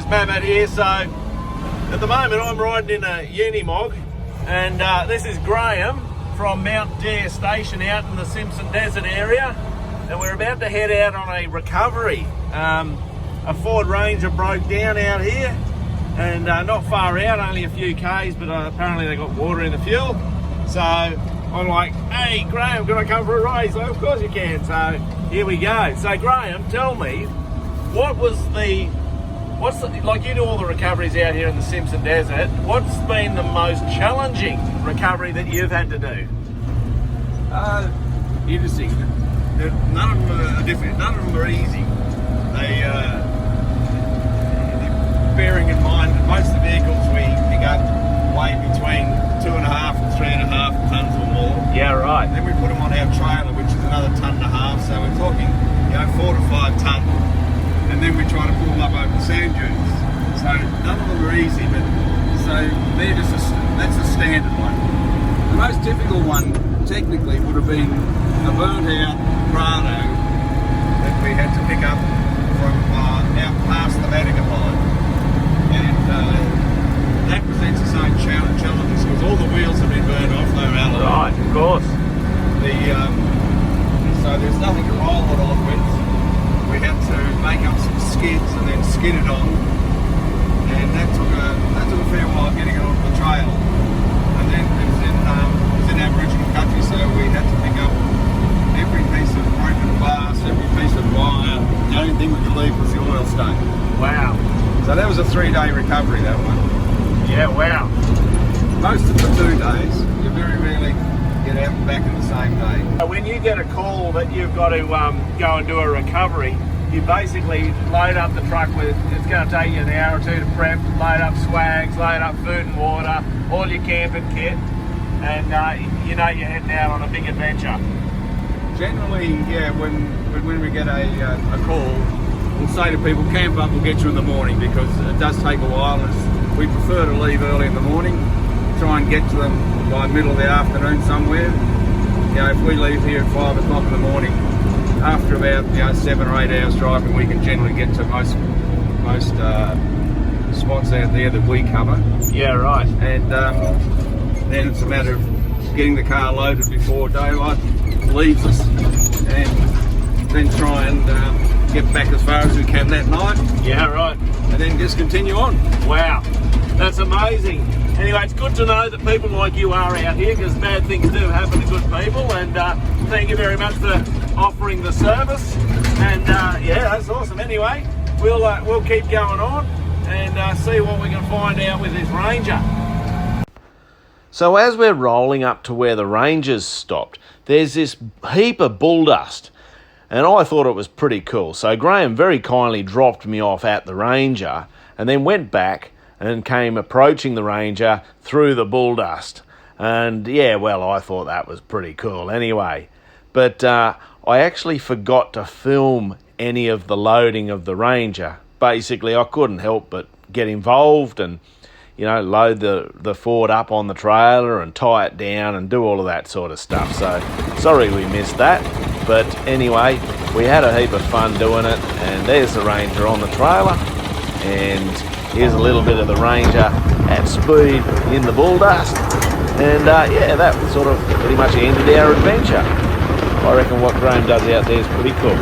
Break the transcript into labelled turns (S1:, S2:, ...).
S1: guys, Matt here. So at the moment I'm riding in a Unimog, and this is Graham from Mt Dare Station out in the Simpson Desert area, and we're about to head out on a recovery. A Ford Ranger broke down out here, and not far out, only a few k's, but apparently they got water in the fuel. So I'm like, hey Graham, can I come for a ride? So of course you can. So here we go. So Graham, tell me, like you do all the recoveries out here in the Simpson Desert, what's been the most challenging recovery that you've had to do?
S2: Interesting. None of them are different. None of them are easy. Bearing in mind that most of the vehicles we pick up weigh between 2.5 and 3.5 tons or more.
S1: Yeah, right.
S2: Then we put them on our trailer, which is another 1.5 tons. So we're talking, 4 to 5 tons. And then we try to pull them up over the sand dunes. So none of them are easy, but so they're that's a standard one. The most difficult one, technically, would have been a burnt out Prado that we had to pick up from out past the Vatican line. And that presents its own challenges because all the wheels have been burned off, they're alloy.
S1: Right, of course.
S2: So there's nothing to roll it on with. We had to make up some skids and then skid it on, and that took a fair while getting it onto the trail. And then it was in Aboriginal country, so we had to pick up every piece of broken glass, every piece of wire. The only thing we could leave was the oil stain.
S1: Wow.
S2: So that was a 3-day recovery, that one.
S1: Yeah, wow.
S2: Most of the 2 days, you very rarely get out and back in the same day.
S1: When you get a call that you've got to go and do a recovery, you basically load up the truck with, it's going to take you an hour or two to prep, load up swags, load up food and water, all your camping kit, and you're heading out on a big adventure.
S2: Generally, yeah, when we get a call, we'll say to people, camp up, we'll get you in the morning, because it does take a while. We prefer to leave early in the morning, try and get to them by middle of the afternoon somewhere. If we leave here at 5 o'clock in the morning, after about 7 or 8 hours driving, we can generally get to most spots out there that we cover.
S1: Yeah, right.
S2: And then it's a matter of getting the car loaded before daylight leaves us, and then try and get back as far as we can that night.
S1: Yeah, right.
S2: And then just continue on.
S1: Wow, that's amazing. Anyway, it's good to know that people like you are out here, because bad things do happen to good people, and thank you very much for offering the service. And yeah, that's awesome. Anyway, we'll keep going on and see what we can find out with this Ranger. So as we're rolling up to where the Ranger's stopped, there's this heap of bull dust, and I thought it was pretty cool. So Graham very kindly dropped me off at the Ranger and then went back and came approaching the Ranger through the bull dust. And yeah, well, I thought that was pretty cool anyway. But I actually forgot to film any of the loading of the Ranger. Basically, I couldn't help but get involved and, load the Ford up on the trailer and tie it down and do all of that sort of stuff. So sorry we missed that. But anyway, we had a heap of fun doing it. And there's the Ranger on the trailer. And here's a little bit of the Ranger at speed in the bull dust. And yeah, that sort of pretty much ended our adventure. I reckon what Graham does out there is pretty cool.